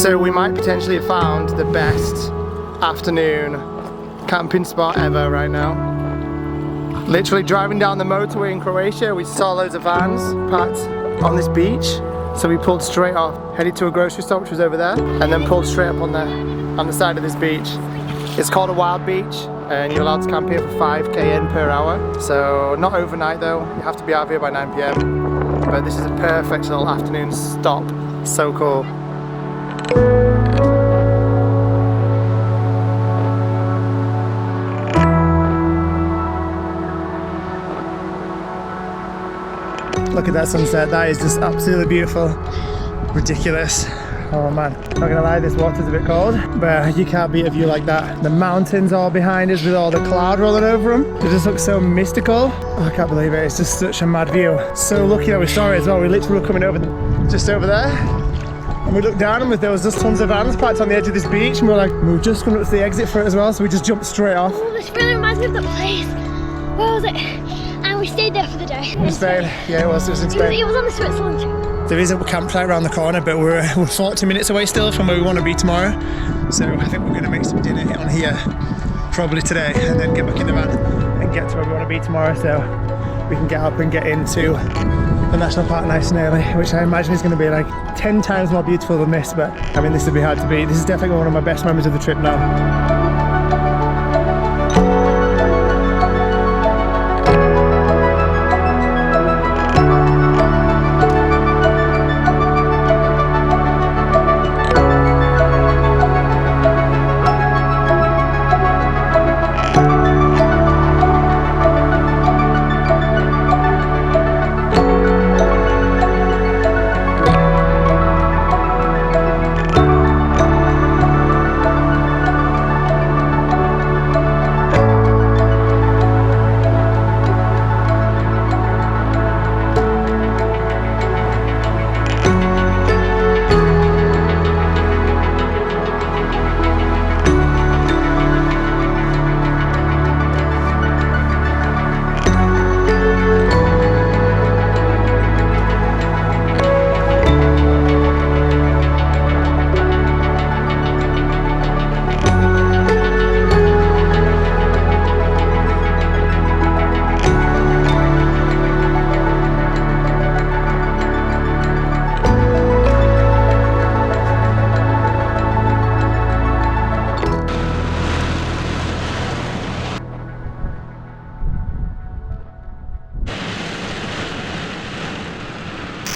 So we might potentially have found the best afternoon camping spot ever right now. Literally driving down the motorway in Croatia, we saw loads of vans parked on this beach. So we pulled straight off, headed to a grocery store which was over there, and then pulled straight up on the side of this beach. It's called a wild beach, and you're allowed to camp here for 5 km per hour. So not overnight though, you have to be out here by 9 PM. But this is a perfect little afternoon stop. So cool. Look at that sunset, that is just absolutely beautiful. Ridiculous. Oh man, not gonna lie, this water's a bit cold, but you can't beat a view like that. The mountains all behind us with all the cloud rolling over them. It just looks so mystical. Oh, I can't believe it, it's just such a mad view. So lucky that we saw it as well. We literally were coming over, just over there. And we looked down and there was just tons of vans parked on the edge of this beach, and we were just coming up to the exit for it as well, so we just jumped straight off. Oh, this really reminds me of that place. Where was it? And we stayed there for the day. In Spain, yeah it was in Spain. It was on the Switzerland. There is a campsite around the corner, but we're 40 minutes away still from where we want to be tomorrow. So I think we're going to make some dinner on here probably today, and then get back in the van and get to where we want to be tomorrow, so we can get up and get into the national park nice and early, which I imagine is going to be like 10 times more beautiful than this, but I mean this would be hard to beat. This is definitely one of my best memories of the trip now.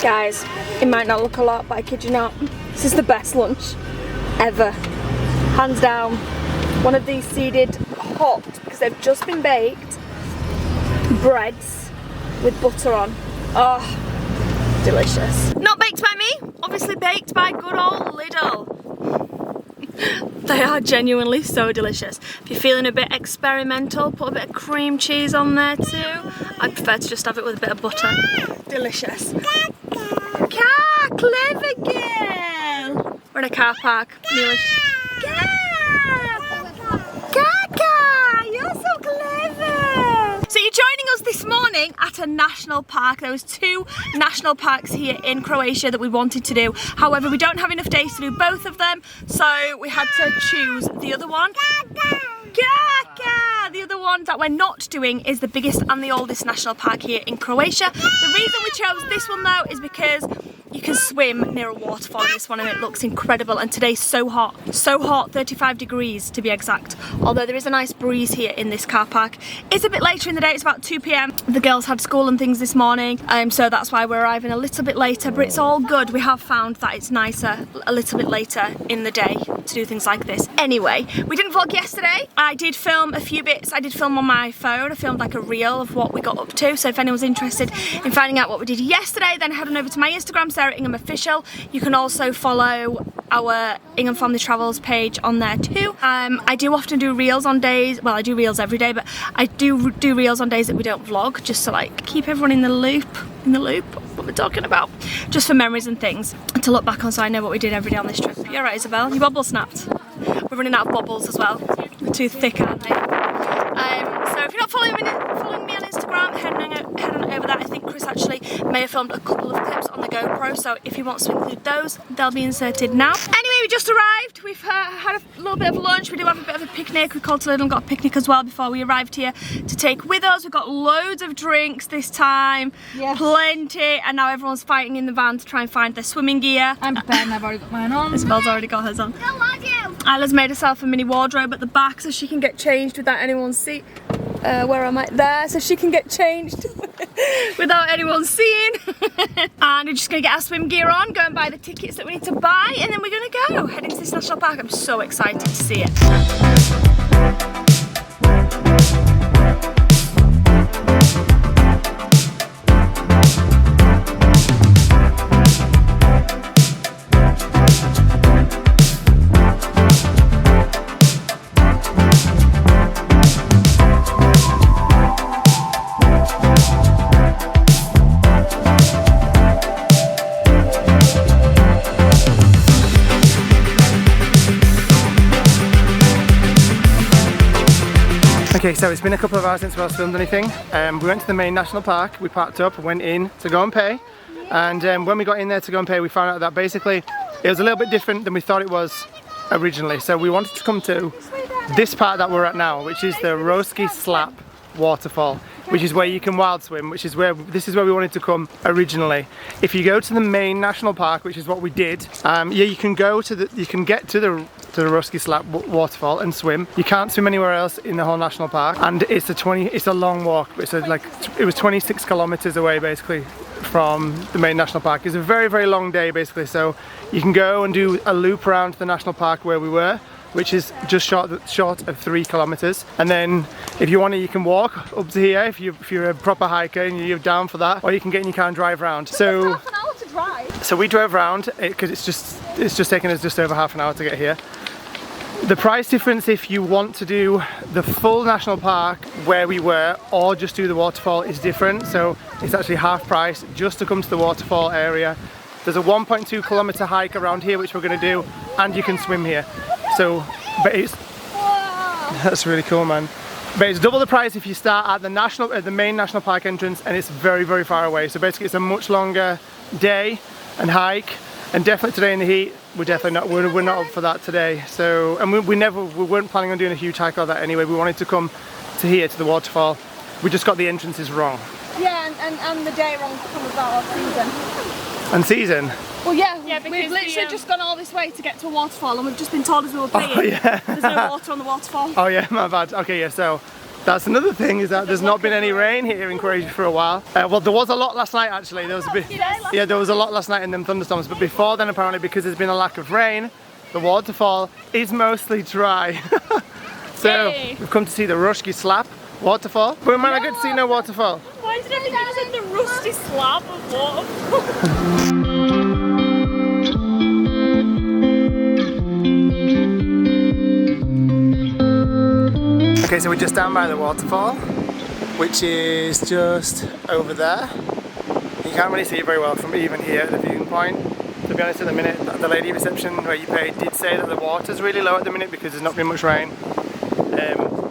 Guys, it might not look a lot, but I kid you not, this is the best lunch ever. Hands down. One of these seeded hot, because they've just been baked, breads with butter on. Oh, delicious. Not baked by me, obviously baked by good old Lidl. They are genuinely so delicious. If you're feeling a bit experimental, put a bit of cream cheese on there too. I prefer to just have it with a bit of butter. Delicious. Car, clever girl. We're in a car park. Krka, you're so clever. So you're joining us this morning at a national park. There was 2 national parks here in Croatia that we wanted to do. However, we don't have enough days to do both of them, so we had to choose the other one. Krka! The other one that we're not doing is the biggest and the oldest national park here in Croatia. The reason we chose this one though is because you can swim near a waterfall in this one and it looks incredible, and today's so hot, 35 degrees to be exact, although there is a nice breeze here in this car park. It's a bit later in the day, it's about 2 PM. The girls had school and things this morning, so that's why we're arriving a little bit later, but it's all good. We have found that it's nicer a little bit later in the day to do things like this. Anyway, we didn't vlog yesterday. I did film a few bits. I did film on my phone. I filmed like a reel of what we got up to, so if anyone's interested in finding out what we did yesterday, then head on over to my Instagram, Sarah Ingham Official. You can also follow our Ingham Family Travels page on there too. I do often do reels on days, well I do reels every day, but I do reels on days that we don't vlog, just to like keep everyone in the loop, what we're talking about, just for memories and things and to look back on, so I know what we did every day on this trip. You're right, Isabel, your bubble snapped. We're running out of bubbles as well. They're too thick, aren't they? So if you're not following me on Instagram, head on over that. I think Chris actually may have filmed a couple of clips on the GoPro, so if you want to include those, they'll be inserted now. Anyway, we just arrived. We've had a little bit of lunch. We do have a bit of a picnic. We called Toledo and got a picnic as well before we arrived here to take with us. We've got loads of drinks this time, plenty, and now everyone's fighting in the van to try and find their swimming gear. I'm prepared and I've already got mine on. Isabel's already got hers on. Isla's made herself a mini wardrobe at the back so she can get changed without anyone see. Where am I? There, so she can get changed without anyone seeing. And we're just gonna get our swim gear on, go and buy the tickets that we need to buy, and then we're gonna go head into this national park. I'm so excited to see it. Okay, so it's been a couple of hours since we filmed anything. We went to the main national park, we parked up, went in to go and pay. And when we got in there to go and pay, we found out that basically it was a little bit different than we thought it was originally. So we wanted to come to this part that we're at now, which is the Roski Slap Waterfall, which is where you can wild swim, which is where, this is where we wanted to come originally. If you go to the main national park, which is what we did, yeah, you can go to the, you can get to the Roski Slap Waterfall and swim. You can't swim anywhere else in the whole national park, and it's a long walk. It's it was 26 kilometers away basically from the main national park. It's a very, very long day basically, so you can go and do a loop around the national park where we were, which is just short of 3 kilometers. And then if you want to, you can walk up to here if you're a proper hiker and you're down for that, or you can get in your car and drive around. So Half an hour to drive. So we drove around because it's just taken us just over half an hour to get here. The price difference if you want to do the full national park where we were or just do the waterfall is different. So it's actually half price just to come to the waterfall area. There's a 1.2 kilometer hike around here which we're going to do, and you can swim here. So, but it's, that's really cool, man. But it's double the price if you start at the main national park entrance, and it's very, very far away. So basically it's a much longer day and hike, and definitely today in the heat, we're not up for that today. So, and we weren't planning on doing a huge hike or that anyway. We wanted to come to here to the waterfall. We just got the entrances wrong. Yeah, and the day wrong from about our season. And season? Well, yeah, because we've literally just gone all this way to get to a waterfall, and we've just been told as we were paying. Oh, yeah. There's no water on the waterfall. Oh yeah, my bad. Okay, yeah, so that's another thing, is that there's not been any rain here in Croatia for a while. Well, there was a lot last night actually. There was a bit, yeah, there was a lot last night in them thunderstorms, but before then apparently, because there's been a lack of rain, the waterfall is mostly dry. So we've come to see the Roski Slap Waterfall. But we might not get to see no waterfall. Why did everything was in the rusty slab of waterfall? Okay, so we're just down by the waterfall, which is just over there. You can't really see it very well from even here at the viewing point. To be honest, at the minute, the lady reception where you paid did say that the water's really low at the minute because there's not been much rain.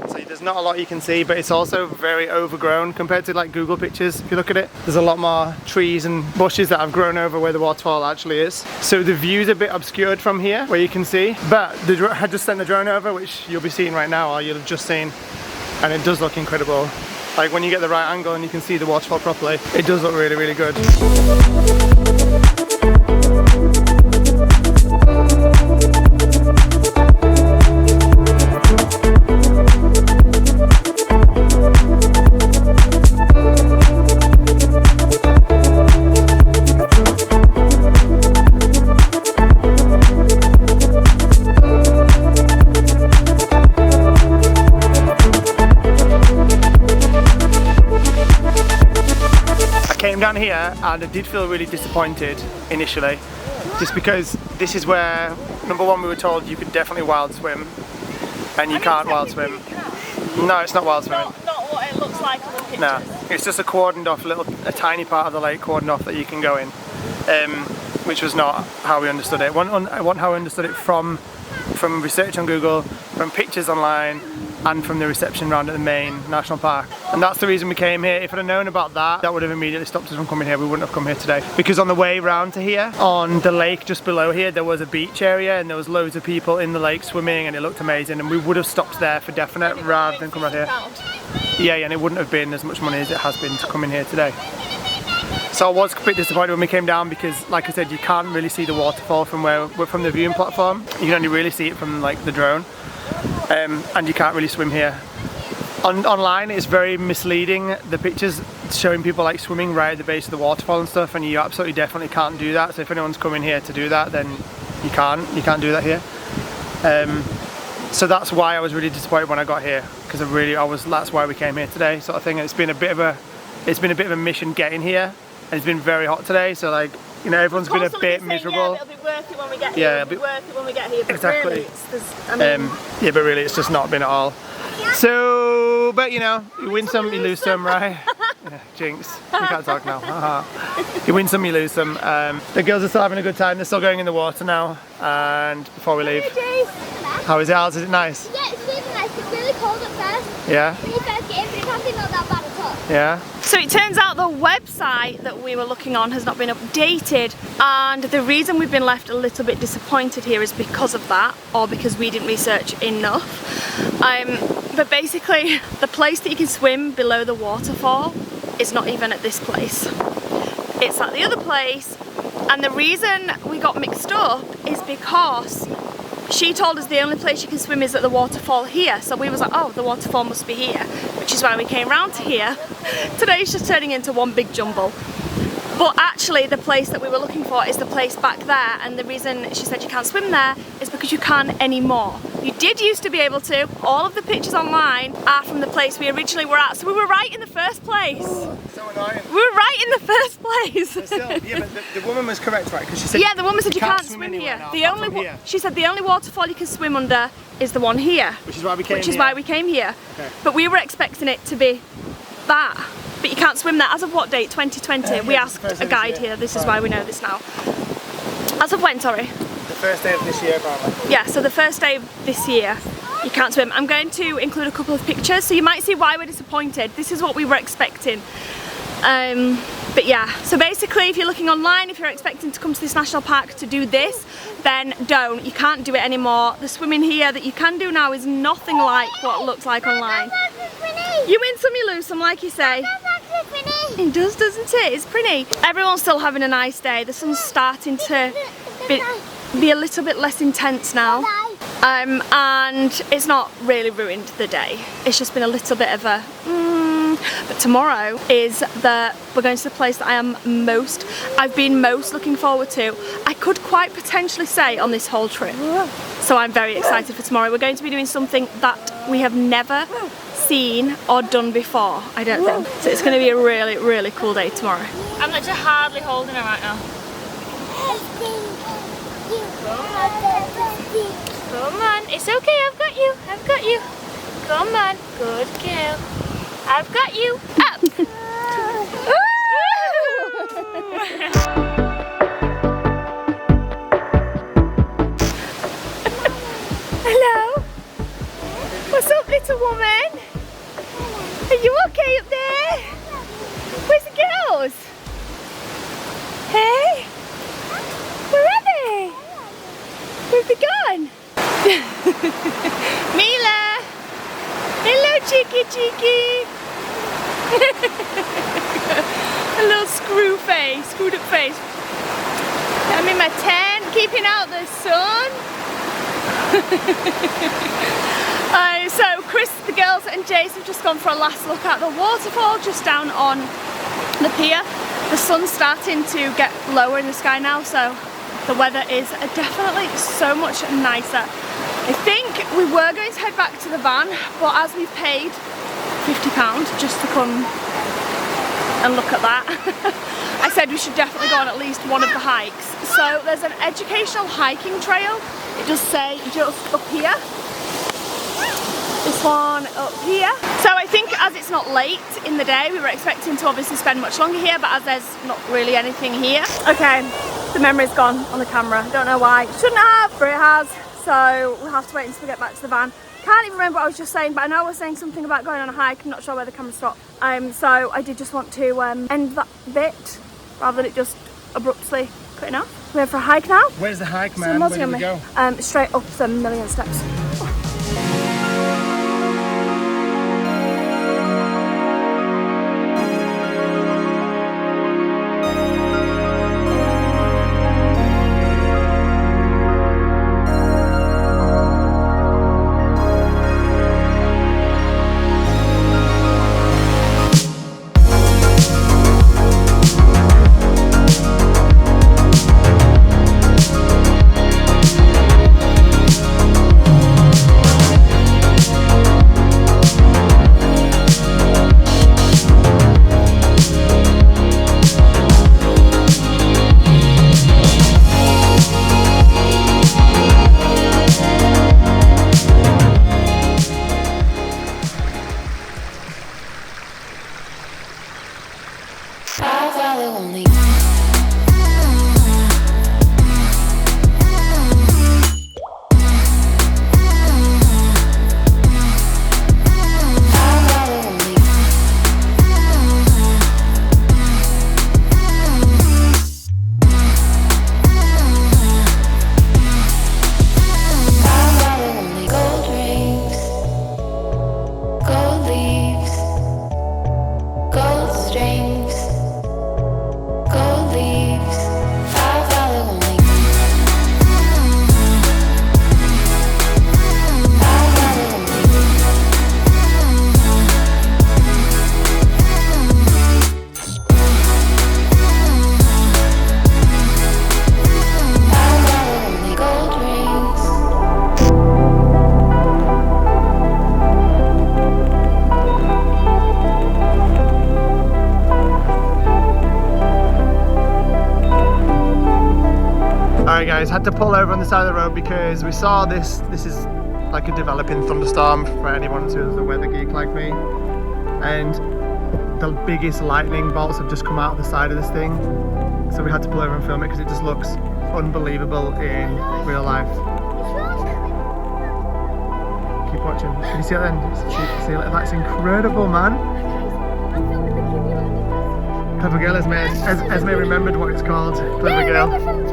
So there's not a lot you can see, but it's also very overgrown compared to like Google pictures. If you look at it, there's a lot more trees and bushes that have grown over where the waterfall actually is. So the view's a bit obscured from here, where you can see, but I just sent the drone over, which you'll be seeing right now, or you'll have just seen, and it does look incredible. Like when you get the right angle and you can see the waterfall properly, it does look really, really good. Down here, and I did feel really disappointed initially, just because this is where, number one, we were told you could definitely wild swim, and you can't wild swim. No, it's not wild swimming. Not what it looks like on the pictures. No, it's just a cordoned off a tiny part of the lake cordoned off that you can go in, which was not how we understood it. How I understood it from research on Google, from pictures online, and from the reception round at the main national park. And that's the reason we came here. If I'd have known about that, that would have immediately stopped us from coming here. We wouldn't have come here today. Because on the way round to here, on the lake just below here, there was a beach area and there was loads of people in the lake swimming and it looked amazing, and we would have stopped there for definite rather than come out here. Yeah, and it wouldn't have been as much money as it has been to come in here today. So I was a bit disappointed when we came down because, like I said, you can't really see the waterfall from the viewing platform. You can only really see it from like the drone, and you can't really swim here. Online it's very misleading. The pictures showing people like swimming right at the base of the waterfall and stuff, and you absolutely definitely can't do that. So if anyone's coming here to do that, then you can't do that here. So that's why I was really disappointed when I got here, because that's why we came here today, sort of thing. And it's been a bit of a mission getting here. And it's been very hot today, so like, you know, everyone's been a bit miserable. Yeah, it'll be worth it when we get here. Yeah, it'll be worth it when we get here. But exactly. Really, yeah, but really, it's just not been at all. So, but you know, you win some, you lose some, right? Yeah, jinx. We can't talk now. You win some, you lose some. The girls are still having a good time. They're still going in the water now. And before we leave, how is it? Is it nice? Yeah, it's really nice. It's really cold at first. Yeah. When you first get in, but it's actually not that bad at all. Yeah. So it turns out the website that we were looking on has not been updated, and the reason we've been left a little bit disappointed here is because of that, or because we didn't research enough. But basically, the place that you can swim below the waterfall is not even at this place. It's at the other place, and the reason we got mixed up is because she told us the only place you can swim is at the waterfall here. So we was like, oh, the waterfall must be here, which is why we came round to here. Today's just turning into one big jumble. But actually the place that we were looking for is the place back there, and the reason she said you can't swim there is because you can't anymore. You did used to be able to. All of the pictures online are from the place we originally were at, so we were right in the first place. So annoying. We were right in the first place. But still, yeah, but the woman was correct, right? Because she said, yeah, the woman said you can't swim here. She said the only waterfall you can swim under is the one here. Which is why we came here. Which is why we came here. Okay. But we were expecting it to be that. But you can't swim there. As of what date? 2020. We asked a guide here. This is why we know this now. As of when, sorry? The first day of this year, apparently. Yeah, so the first day of this year, you can't swim. I'm going to include a couple of pictures, so you might see why we're disappointed. This is what we were expecting. But yeah, so basically if you're looking online, if you're expecting to come to this national park to do this, then don't. You can't do it anymore. The swimming here that you can do now is nothing like what it looks like online. You win some, you lose some, like you say. It does, doesn't it? It's pretty. Everyone's still having a nice day. The sun's starting to be a little bit less intense now. And it's not really ruined the day. It's just been a little bit of a but tomorrow is we're going to the place that I've been most looking forward to. I could quite potentially say on this whole trip. So I'm very excited for tomorrow. We're going to be doing something that we have never seen or done before, I don't think. So it's going to be a really, really cool day tomorrow. I'm literally hardly holding her right now. Come on, it's okay, I've got you, I've got you. Come on, good girl. I've got you. Up. Hello. What's up, little woman? Are you okay up there? Where's the girls? Hey? Where are they? Where've they gone? Mila! Hello, cheeky! A little screwed up face. I'm in my tent, keeping out the sun. So Chris, the girls and Jace have just gone for a last look at the waterfall just down on the pier. The sun's starting to get lower in the sky now, so the weather is definitely so much nicer. I think we were going to head back to the van, but as we've paid £50 just to come and look at that, I said we should definitely go on at least one of the hikes. So there's an educational hiking trail. It does say just up here. This one up here. So I think as it's not late in the day, we were expecting to obviously spend much longer here, but as there's not really anything here. Okay, the memory's gone on the camera. Don't know why. Shouldn't have, but it has. So we'll have to wait until we get back to the van. can't even remember what I was just saying, but I know I was saying something about going on a hike. I'm not sure where the camera stopped. So I did just want to end that bit rather than it just abruptly cutting off. We're for a hike now. Where's the hike, man? Where do we go? Straight up the million steps. Alright guys, had to pull over on the side of the road because we saw this is like a developing thunderstorm for anyone who's a weather geek like me, and the biggest lightning bolts have just come out of the side of this thing, so we had to pull over and film it because it just looks unbelievable in real life. Keep watching. Can you see it then? See it? That's incredible, man. Clever girl, Esme remembered what it's called. Clever girl.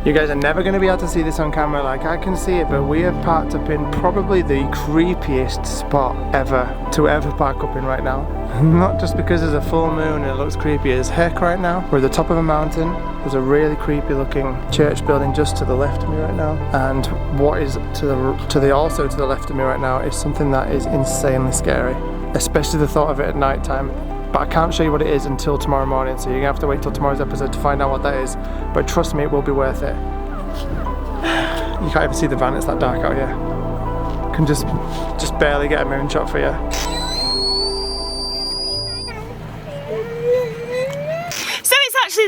You guys are never going to be able to see this on camera like I can see it, but we have parked up in probably the creepiest spot ever to ever park up in right now. Not just because there's a full moon and it looks creepy as heck right now. We're at the top of a mountain. There's a really creepy looking church building just to the left of me right now, and what is also to the left of me right now is something that is insanely scary, especially the thought of it at night time. But I can't show you what it is until tomorrow morning, so you're gonna have to wait till tomorrow's episode to find out what that is. But trust me, it will be worth it. You can't even see the van, it's that dark out here. Can just barely get a moon shot for you.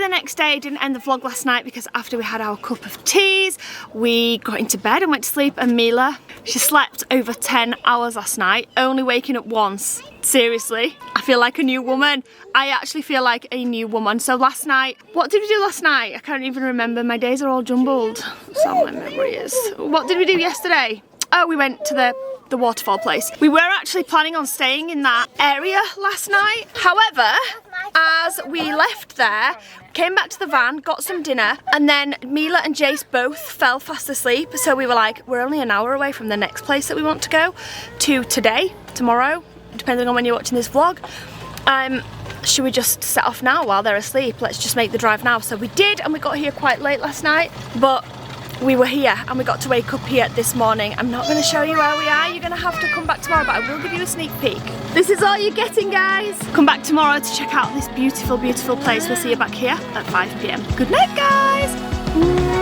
The next day, I didn't end the vlog last night because after we had our cup of teas, we got into bed and went to sleep, and Mila, she slept over 10 hours last night, only waking up once. Seriously, I feel like a new woman. I actually feel like a new woman. So last night, what did we do last night? I can't even remember. My days are all jumbled. That's how my memory is. What did we do yesterday? Oh, we went to the Waterfall place. We were actually planning on staying in that area last night. However, as we left there, came back to the van, got some dinner, and then Mila and Jace both fell fast asleep. So we were like, we're only an hour away from the next place that we want to go to tomorrow, depending on when you're watching this vlog. Should we just set off now while they're asleep? Let's just make the drive now. So we did, and we got here quite late last night, but we were here and we got to wake up here this morning. I'm not going to show you where we are. You're going to have to come back tomorrow, but I will give you a sneak peek. This is all you're getting, guys. Come back tomorrow to check out this beautiful, beautiful place. We'll see you back here at 5 PM. Good night, guys.